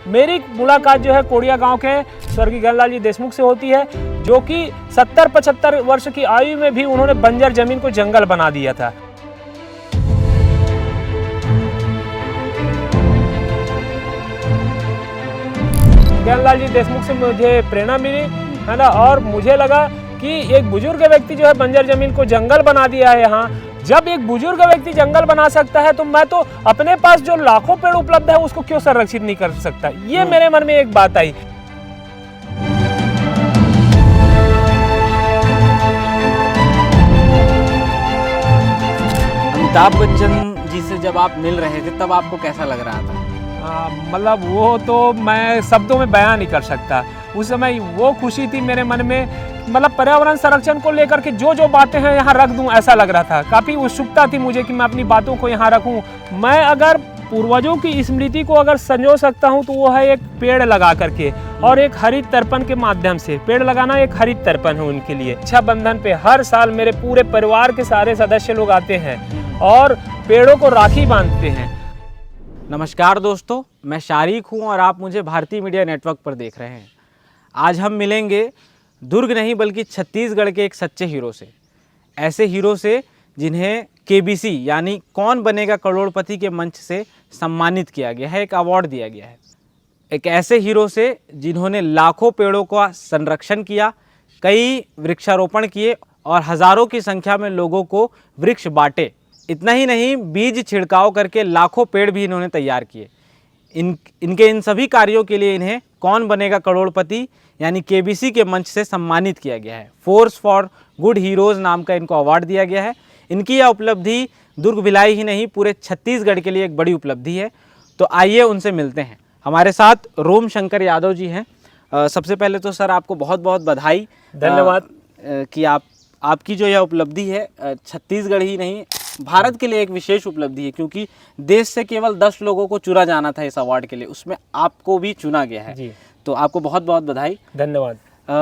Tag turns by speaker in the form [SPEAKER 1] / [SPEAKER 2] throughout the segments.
[SPEAKER 1] मेरी मुलाकात जो है कोड़िया गांव के स्वर्गीय गणलाल जी देशमुख से होती है, जो कि 70-75 वर्ष की आयु में भी उन्होंने बंजर जमीन को जंगल बना दिया था। गणलाल जी देशमुख से मुझे प्रेरणा मिली, है ना, और मुझे लगा कि एक बुजुर्ग व्यक्ति जो है बंजर जमीन को जंगल बना दिया है यहाँ। जब एक बुजुर्ग व्यक्ति जंगल बना सकता है तो मैं तो अपने पास जो लाखों पेड़ उपलब्ध है उसको क्यों संरक्षित नहीं कर सकता। ये मेरे मन में एक बात आई।
[SPEAKER 2] अमिताभ बच्चन जी से जब आप मिल रहे थे तब आपको कैसा लग रहा था?
[SPEAKER 1] मतलब वो तो मैं शब्दों में बयान नहीं कर सकता। उस समय वो खुशी थी मेरे मन में, मतलब पर्यावरण संरक्षण को लेकर के जो बातें हैं यहाँ रख दूं, ऐसा लग रहा था। काफ़ी उत्सुकता थी मुझे कि मैं अपनी बातों को यहाँ रखूं। मैं अगर पूर्वजों की स्मृति को अगर संजो सकता हूं तो वो है एक पेड़ लगा करके और एक हरित तर्पण के माध्यम से। पेड़ लगाना एक हरित तर्पण है उनके लिए। रक्षाबंधन पे हर साल मेरे पूरे परिवार के सारे सदस्य लोग आते हैं और पेड़ों को राखी बांधते हैं।
[SPEAKER 2] नमस्कार दोस्तों, मैं शारिक हूं और आप मुझे भारतीय मीडिया नेटवर्क पर देख रहे हैं। आज हम मिलेंगे दुर्ग नहीं बल्कि छत्तीसगढ़ के एक सच्चे हीरो से, ऐसे हीरो से जिन्हें केबीसी यानी कौन बनेगा करोड़पति के मंच से सम्मानित किया गया है, एक अवार्ड दिया गया है। एक ऐसे हीरो से जिन्होंने लाखों पेड़ों का संरक्षण किया, कई वृक्षारोपण किए और हज़ारों की संख्या में लोगों को वृक्ष बांटे। इतना ही नहीं, बीज छिड़काव करके लाखों पेड़ भी इन्होंने तैयार किए। इनके इन सभी कार्यों के लिए इन्हें कौन बनेगा करोड़पति यानी केबीसी के मंच से सम्मानित किया गया है। फोर्स फॉर गुड हीरोज़ नाम का इनको अवार्ड दिया गया है। इनकी यह उपलब्धि दुर्ग भिलाई ही नहीं पूरे छत्तीसगढ़ के लिए एक बड़ी उपलब्धि है। तो आइए उनसे मिलते हैं। हमारे साथ रोम शंकर यादव जी हैं। सबसे पहले तो सर आपको बहुत बहुत बधाई,
[SPEAKER 1] धन्यवाद
[SPEAKER 2] कि आपकी जो यह उपलब्धि है छत्तीसगढ़ ही नहीं भारत के लिए एक विशेष उपलब्धि है, क्योंकि देश से केवल 10 लोगों को चुना जाना था इस अवार्ड के लिए, उसमें आपको भी चुना गया है जी। तो आपको बहुत बहुत बधाई, धन्यवाद।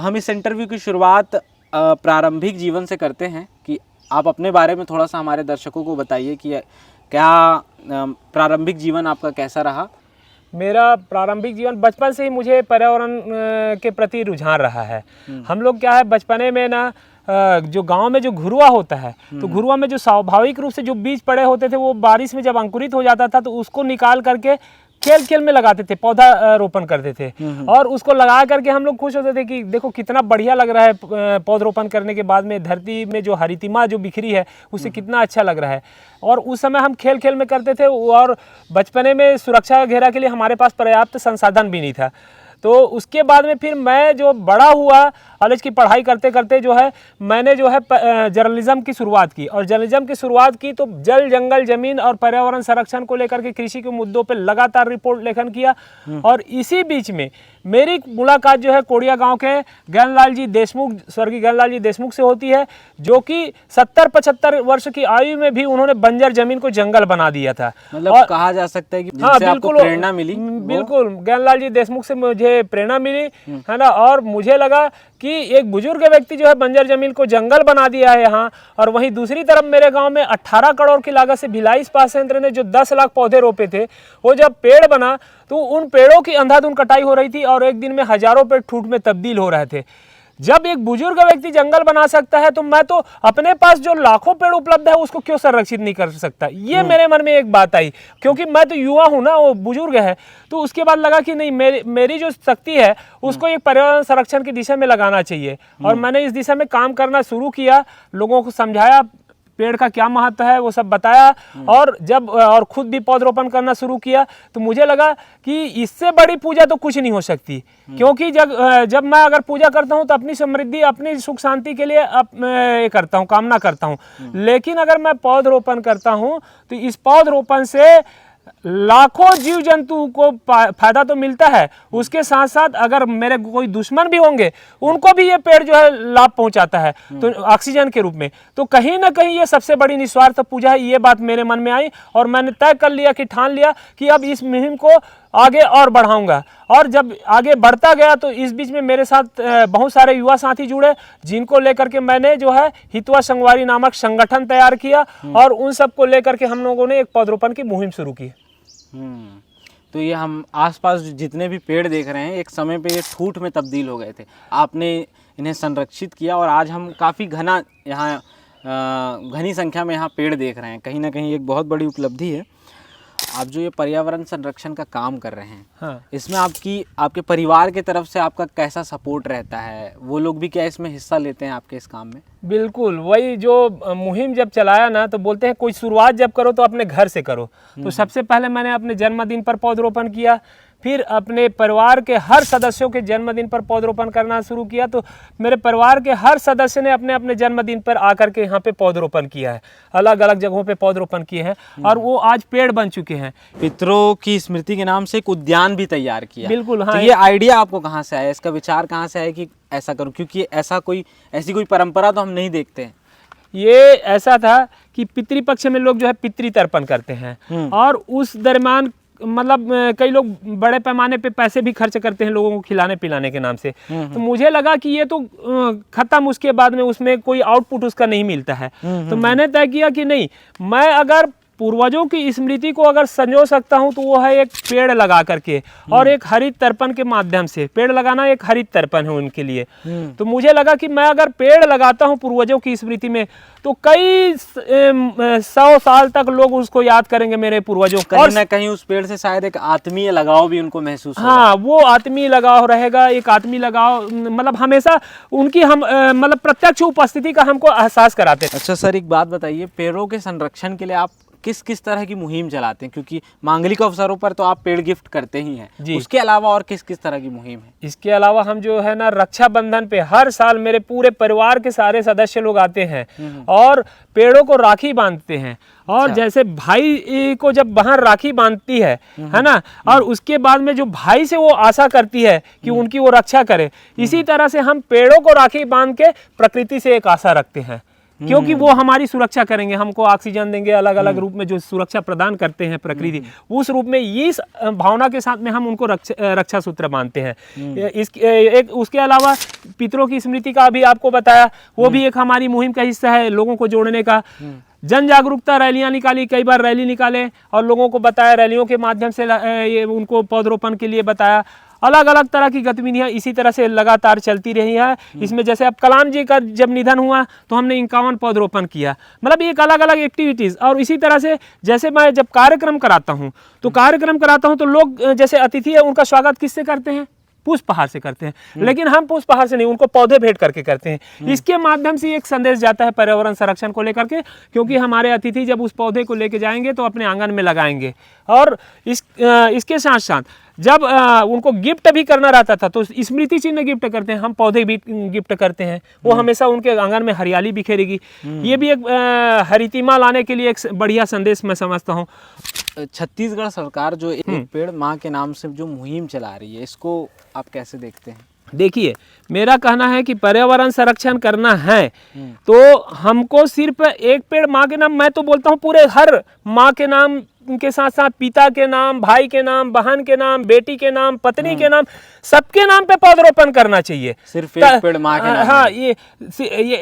[SPEAKER 2] हम इस इंटरव्यू की शुरुआत प्रारंभिक जीवन से करते हैं कि आप अपने बारे में थोड़ा सा हमारे दर्शकों को बताइए कि क्या प्रारंभिक जीवन आपका कैसा रहा।
[SPEAKER 1] मेरा प्रारंभिक जीवन बचपन से ही मुझे पर्यावरण के प्रति रुझान रहा है। हम लोग क्या है, बचपने में ना जो गांव में जो घुरुआ होता है तो घुरुआ में जो स्वाभाविक रूप से जो बीज पड़े होते थे वो बारिश में जब अंकुरित हो जाता था तो उसको निकाल करके खेल खेल में लगाते थे, पौधा रोपण करते थे और उसको लगा करके हम लोग खुश होते थे कि देखो कितना बढ़िया लग रहा है। पौधरोपण करने के बाद में धरती में जो हरितिमा जो बिखरी है उससे कितना अच्छा लग रहा है। और उस समय हम खेल खेल में करते थे और बचपने में सुरक्षा घेरा के लिए हमारे पास पर्याप्त संसाधन भी नहीं था। तो उसके बाद में फिर मैं जो बड़ा हुआ, कॉलेज की पढ़ाई करते करते जो है मैंने जो है जर्नलिज्म की शुरुआत की और जर्नलिज्म की शुरुआत की तो जल जंगल जमीन और पर्यावरण संरक्षण को लेकर के कृषि के मुद्दों पे लगातार रिपोर्ट लेखन किया। और इसी बीच में मेरी मुलाकात जो है कोड़िया गांव के गणलाल जी देशमुख, स्वर्गीय गणलाल जी देशमुख से होती है, जो कि 70-75 वर्ष की आयु में भी उन्होंने बंजर जमीन को जंगल बना दिया था।
[SPEAKER 2] मतलब कहा जा सकता है कि जिनसे आपको प्रेरणा मिली।
[SPEAKER 1] बिल्कुल, गणलाल जी देशमुख से मुझे प्रेरणा मिली, है ना, और मुझे लगा कि एक बुजुर्ग व्यक्ति जो है बंजर जमीन को जंगल बना दिया है यहाँ। और वहीं दूसरी तरफ मेरे गांव में 18 करोड़ की लागत से भिलाई इस्पात संयंत्र ने जो 10 लाख पौधे रोपे थे, वो जब पेड़ बना तो उन पेड़ों की अंधाधुंध कटाई हो रही थी और एक दिन में हजारों पेड़ ठूंठ में तब्दील हो रहे थे। जब एक बुजुर्ग व्यक्ति जंगल बना सकता है तो मैं तो अपने पास जो लाखों पेड़ उपलब्ध है उसको क्यों संरक्षित नहीं कर सकता। ये मेरे मन में एक बात आई, क्योंकि मैं तो युवा हूं ना, वो बुजुर्ग है। तो उसके बाद लगा कि नहीं, मेरी जो शक्ति है उसको एक पर्यावरण संरक्षण की दिशा में लगाना चाहिए। और मैंने इस दिशा में काम करना शुरू किया, लोगों को समझाया पेड़ का क्या महत्व है, वो सब बताया। और खुद भी पौधरोपण करना शुरू किया तो मुझे लगा कि इससे बड़ी पूजा तो कुछ नहीं हो सकती, क्योंकि जब मैं अगर पूजा करता हूं तो अपनी समृद्धि, अपनी सुख शांति के लिए ये करता हूं, कामना करता हूं। लेकिन अगर मैं पौधरोपण करता हूं तो इस पौधरोपण से लाखों जीव जंतु को फायदा तो मिलता है, उसके साथ साथ अगर मेरे कोई दुश्मन भी होंगे उनको भी ये पेड़ जो है लाभ पहुंचाता है, तो ऑक्सीजन के रूप में। तो कहीं ना कहीं ये सबसे बड़ी निस्वार्थ पूजा है। ये बात मेरे मन में आई और मैंने तय कर लिया कि ठान लिया कि अब इस मुहिम को आगे और बढ़ाऊंगा। और जब आगे बढ़ता गया तो इस बीच में मेरे साथ बहुत सारे युवा साथी जुड़े, जिनको लेकर के मैंने जो है हितवा संगवारी नामक संगठन तैयार किया और उन सबको लेकर के हम लोगों ने एक पौधरोपण की मुहिम शुरू की।
[SPEAKER 2] तो ये हम आसपास जितने भी पेड़ देख रहे हैं एक समय पे ये ठूठ में तब्दील हो गए थे, आपने इन्हें संरक्षित किया और आज हम काफ़ी घना यहाँ घनी संख्या में यहाँ पेड़ देख रहे हैं। कहीं ना कहीं एक बहुत बड़ी उपलब्धि है। आप जो ये पर्यावरण संरक्षण का काम कर रहे हैं,
[SPEAKER 1] हाँ,
[SPEAKER 2] इसमें आपके परिवार के तरफ से आपका कैसा सपोर्ट रहता है? वो लोग भी क्या इसमें हिस्सा लेते हैं आपके इस काम में?
[SPEAKER 1] बिल्कुल, वही जो मुहिम जब चलाया ना, तो बोलते हैं कोई शुरुआत जब करो तो अपने घर से करो। तो सबसे पहले मैंने अपने जन्मदिन पर पौधरोपण किया, फिर अपने परिवार के हर सदस्यों के जन्मदिन पर पौधरोपण करना शुरू किया। तो मेरे परिवार के हर सदस्य ने अपने अपने जन्मदिन पर आकर के यहाँ पे पौधरोपण किया है, अलग अलग जगहों पे पौधरोपण किए हैं और वो आज पेड़ बन चुके हैं।
[SPEAKER 2] पितरों की स्मृति के नाम से एक उद्यान भी तैयार किया।
[SPEAKER 1] बिल्कुल, हाँ।
[SPEAKER 2] तो ये आइडिया आपको कहाँ से आया, इसका विचार कहाँ से आया कि ऐसा करूँ? क्योंकि ऐसी कोई परंपरा तो हम नहीं देखते हैं।
[SPEAKER 1] ये ऐसा था कि पितृपक्ष में लोग जो है पितृ तर्पण करते हैं और उस दरमियान मतलब कई लोग बड़े पैमाने पे पैसे भी खर्च करते हैं लोगों को खिलाने पिलाने के नाम से। तो मुझे लगा कि ये तो खत्म, उसके बाद में उसमें कोई आउटपुट उसका नहीं मिलता है। तो मैंने तय किया कि नहीं, मैं अगर पूर्वजों की स्मृति को अगर संजो सकता हूं तो वो है एक पेड़ लगा करके और एक हरित तर्पण के माध्यम से। पेड़ लगाना एक हरित तर्पण है उनके लिए। तो मुझे लगा कि मैं अगर पेड़ लगाता हूं पूर्वजों की स्मृति में तो कई 100 साल तक लोग उसको याद करेंगे, मेरे पूर्वजों।
[SPEAKER 2] कहीं ना कहीं उस पेड़ से शायद एक आत्मीय लगाव भी उनको महसूस होगा।
[SPEAKER 1] हाँ, वो आत्मीय लगाव रहेगा, एक आत्मीय लगाव, मतलब हमेशा उनकी हम मतलब प्रत्यक्ष उपस्थिति का हमको एहसास कराते हैं।
[SPEAKER 2] अच्छा सर, एक बात बताइए, पेड़ों के संरक्षण के लिए आप किस किस तरह की मुहिम चलाते हैं? क्योंकि मांगलिक अवसरों पर तो आप पेड़ गिफ्ट करते ही हैं जी, उसके अलावा और किस किस तरह की मुहिम है?
[SPEAKER 1] इसके अलावा हम जो है ना, रक्षाबंधन पे हर साल मेरे पूरे परिवार के सारे सदस्य लोग आते हैं और पेड़ों को राखी बांधते हैं। और जैसे भाई को जब बहन राखी बांधती है ना, और उसके बाद में जो भाई से वो आशा करती है कि उनकी वो रक्षा करे, इसी तरह से हम पेड़ों को राखी बांध के प्रकृति से एक आशा रखते हैं, क्योंकि वो हमारी सुरक्षा करेंगे, हमको ऑक्सीजन देंगे, अलग अलग रूप में जो सुरक्षा प्रदान करते हैं प्रकृति, उस रूप में इस भावना के साथ में हम उनको रक्षा सूत्र बांधते हैं। उसके अलावा पितरों की स्मृति का भी आपको बताया, वो भी एक हमारी मुहिम का हिस्सा है, लोगों को जोड़ने का। जन जागरूकता रैलियां निकाली, कई बार रैली निकाले और लोगों को बताया, रैलियों के माध्यम से ये उनको पौधरोपण के लिए बताया। अलग अलग तरह की गतिविधियां इसी तरह से लगातार चलती रही है। इसमें जैसे अब कलाम जी का जब निधन हुआ तो हमने 51 पौधरोपण किया, मतलब एक अलग अलग एक्टिविटीज़। और इसी तरह से जैसे मैं जब कार्यक्रम कराता हूं तो लोग जैसे अतिथि है उनका स्वागत किससे करते हैं? पुष्पहार से करते हैं, लेकिन हम पुष्पहार से नहीं, उनको पौधे भेंट करके करते हैं। इसके माध्यम से एक संदेश जाता है पर्यावरण संरक्षण को लेकर के, क्योंकि हमारे अतिथि जब उस पौधे को लेके जाएंगे तो अपने आंगन में लगाएंगे। और इसके साथ साथ जब उनको गिफ्ट भी करना रहता था तो स्मृति चिन्ह गिफ्ट करते हैं, हम पौधे भी गिफ्ट करते हैं, वो हमेशा उनके आंगन में हरियाली बिखेरेगी। ये भी एक हरितिमा लाने के लिए एक बढ़िया संदेश मैं समझता हूँ।
[SPEAKER 2] छत्तीसगढ़ सरकार जो एक पेड़ माँ के नाम से जो मुहिम चला रही है, इसको आप कैसे देखते हैं?
[SPEAKER 1] देखिए, मेरा कहना है कि पर्यावरण संरक्षण करना है तो हमको सिर्फ एक पेड़ माँ के नाम, मैं तो बोलता हूँ पूरे हर माँ के नाम के साथ साथ पिता के नाम, भाई के नाम, बहन के नाम, बेटी के नाम, पत्नी के नाम, सबके नाम पे पौधरोपण करना चाहिए।
[SPEAKER 2] सिर्फ एक पेड़ माँ के नाम?
[SPEAKER 1] हाँ, ये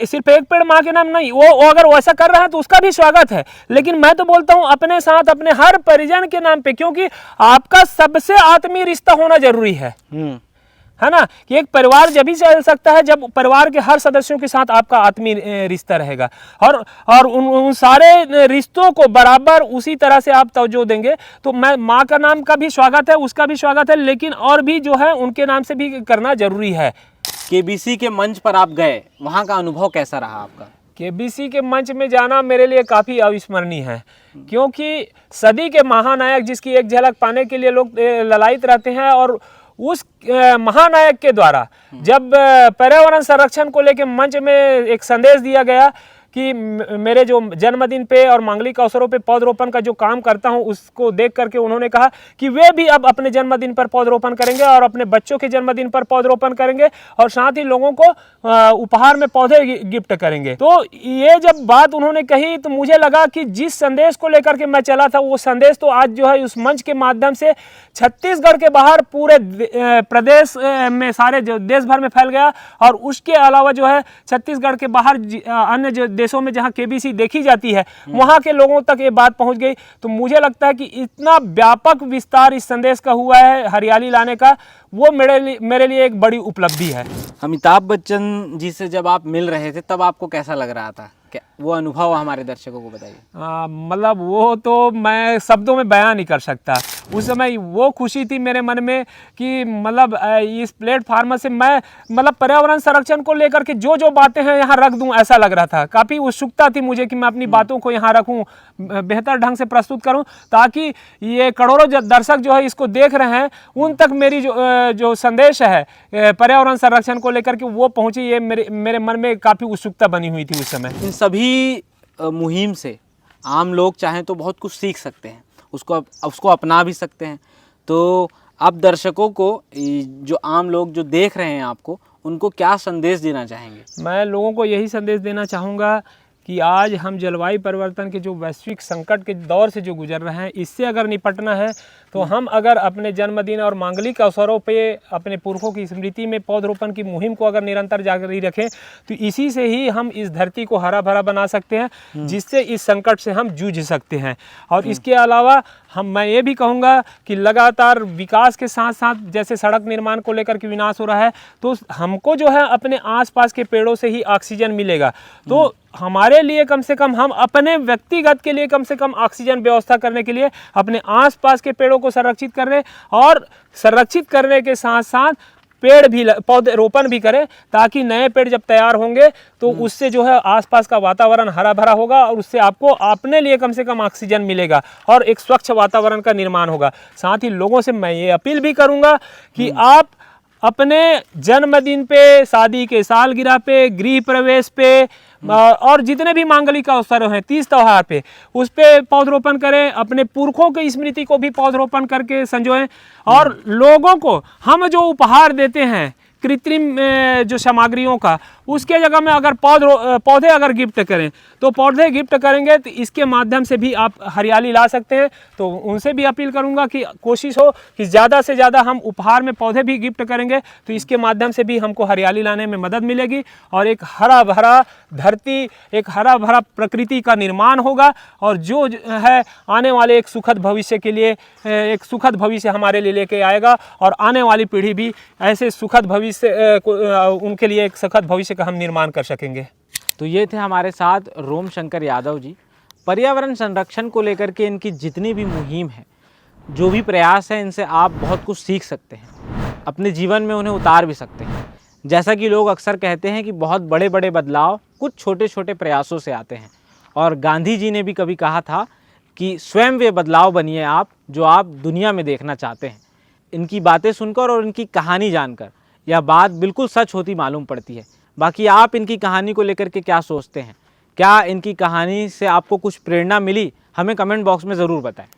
[SPEAKER 1] सिर्फ एक पेड़ माँ के नाम नहीं, वो अगर वैसा कर रहा है तो उसका भी स्वागत है, लेकिन मैं तो बोलता हूँ अपने साथ अपने हर परिजन के नाम पे, क्योंकि आपका सबसे आत्मीय रिश्ता होना जरूरी है ना, कि एक परिवार जब ही चल सकता है जब परिवार के हर सदस्यों के साथ आपका आत्मीय रिश्ता रहेगा। और उन सारे रिश्तों को बराबर उसी तरह से आप तवज्जो देंगे। तो मैं माँ का नाम का भी स्वागत है, उसका भी स्वागत है, लेकिन और भी जो है उनके नाम से भी करना जरूरी है।
[SPEAKER 2] केबीसी के मंच पर आप गए, वहाँ का अनुभव कैसा रहा आपका?
[SPEAKER 1] केबीसी के मंच में जाना मेरे लिए काफ़ी अविस्मरणीय है, क्योंकि सदी के महानायक जिसकी एक झलक पाने के लिए लोग ललायित रहते हैं, और उस महानायक के द्वारा जब पर्यावरण संरक्षण को लेकर मंच में एक संदेश दिया गया कि मेरे जो जन्मदिन पे और मांगलिक अवसरों पे पौधरोपण का जो काम करता हूं, उसको देख करके उन्होंने कहा कि वे भी अब अपने जन्मदिन पर पौधरोपण करेंगे और अपने बच्चों के जन्मदिन पर पौधरोपण करेंगे और साथ ही लोगों को उपहार में पौधे गिफ्ट करेंगे। तो ये जब बात उन्होंने कही तो मुझे लगा कि जिस संदेश को लेकर के मैं चला था, वो संदेश तो आज जो है उस मंच के माध्यम से छत्तीसगढ़ के बाहर पूरे प्रदेश में, सारे देश भर में फैल गया। और उसके अलावा जो है छत्तीसगढ़ के बाहर अन्य जो देशों में जहाँ केबीसी देखी जाती है वहाँ के लोगों तक ये बात पहुँच गई। तो मुझे लगता है कि इतना व्यापक विस्तार इस संदेश का हुआ है हरियाली लाने का, वो मेरे लिए एक बड़ी उपलब्धि है।
[SPEAKER 2] अमिताभ बच्चन जी से जब आप मिल रहे थे तब आपको कैसा लग रहा था? क्या वो अनुभव हमारे दर्शकों को बताइए।
[SPEAKER 1] मतलब वो तो मैं शब्दों में बयान नहीं कर सकता। उस समय वो खुशी थी मेरे मन में कि मतलब इस प्लेटफार्म से मैं मतलब पर्यावरण संरक्षण को लेकर के जो जो बातें हैं यहाँ रख दूं, ऐसा लग रहा था। काफ़ी उत्सुकता थी मुझे कि मैं अपनी बातों को यहाँ रखूं, बेहतर ढंग से प्रस्तुत करूं, ताकि ये करोड़ों दर्शक जो है इसको देख रहे हैं उन तक मेरी जो संदेश है पर्यावरण संरक्षण को लेकर के वो पहुँची। ये मेरे मन में काफ़ी उत्सुकता बनी हुई थी उस समय।
[SPEAKER 2] इन सभी मुहिम से आम लोग चाहें तो बहुत कुछ सीख सकते हैं, उसको अपना भी सकते हैं। तो आप दर्शकों को, जो आम लोग जो देख रहे हैं आपको, उनको क्या संदेश देना चाहेंगे?
[SPEAKER 1] मैं लोगों को यही संदेश देना चाहूँगा कि आज हम जलवायु परिवर्तन के जो वैश्विक संकट के दौर से जो गुजर रहे हैं, इससे अगर निपटना है तो हम अगर अपने जन्मदिन और मांगलिक अवसरों पे अपने पुरखों की स्मृति में पौधरोपण की मुहिम को अगर निरंतर जारी रखें तो इसी से ही हम इस धरती को हरा भरा बना सकते हैं, जिससे इस संकट से हम जूझ सकते हैं। और इसके अलावा मैं ये भी कहूँगा कि लगातार विकास के साथ साथ जैसे सड़क निर्माण को लेकर के विनाश हो रहा है, तो हमको जो है अपने आसपास के पेड़ों से ही ऑक्सीजन मिलेगा। तो हमारे लिए कम से कम, हम अपने व्यक्तिगत के लिए कम से कम ऑक्सीजन व्यवस्था करने के लिए अपने आसपास के पेड़ों को संरक्षित करने और संरक्षित करने के साथ साथ पेड़ भी पौधे रोपण भी करें, ताकि नए पेड़ जब तैयार होंगे तो उससे जो है आसपास का वातावरण हरा भरा होगा और उससे आपको अपने लिए कम से कम ऑक्सीजन मिलेगा और एक स्वच्छ वातावरण का निर्माण होगा। साथ ही लोगों से मैं ये अपील भी करूंगा कि आप अपने जन्मदिन पे, शादी के सालगिरह पे, गृह प्रवेश पे और जितने भी मांगलिक अवसर हैं, तीज त्योहार पे, उस पे पौधरोपण करें। अपने पुरखों की स्मृति को भी पौधरोपण करके संजोएं। और लोगों को हम जो उपहार देते हैं कृत्रिम जो सामग्रियों का, उसके जगह में अगर पौधे अगर गिफ्ट करें तो पौधे गिफ्ट करेंगे तो इसके माध्यम से भी आप हरियाली ला सकते हैं। तो उनसे भी अपील करूंगा कि कोशिश हो कि ज़्यादा से ज़्यादा हम उपहार में पौधे भी गिफ्ट करेंगे तो इसके माध्यम से भी हमको हरियाली लाने में मदद मिलेगी और एक हरा भरा धरती, एक हरा भरा प्रकृति का निर्माण होगा। और जो है आने वाले एक सुखद भविष्य के लिए एक सुखद भविष्य हमारे लिए लेके आएगा और आने वाली पीढ़ी भी ऐसे सुखद भविष्य उनके लिए एक सुखद भविष्य का हम निर्माण कर सकेंगे।
[SPEAKER 2] तो ये थे हमारे साथ रोम शंकर यादव जी। पर्यावरण संरक्षण को लेकर के इनकी जितनी भी मुहिम है, जो भी प्रयास है, इनसे आप बहुत कुछ सीख सकते हैं, अपने जीवन में उन्हें उतार भी सकते हैं। जैसा कि लोग अक्सर कहते हैं कि बहुत बड़े बड़े बदलाव कुछ छोटे छोटे प्रयासों से आते हैं, और गांधी जी ने भी कभी कहा था कि स्वयं वे बदलाव बनिए आप जो आप दुनिया में देखना चाहते हैं। इनकी बातें सुनकर और इनकी कहानी जानकर यह बात बिल्कुल सच होती मालूम पड़ती है। बाकी आप इनकी कहानी को लेकर के क्या सोचते हैं? क्या इनकी कहानी से आपको कुछ प्रेरणा मिली? हमें कमेंट बॉक्स में ज़रूर बताएं।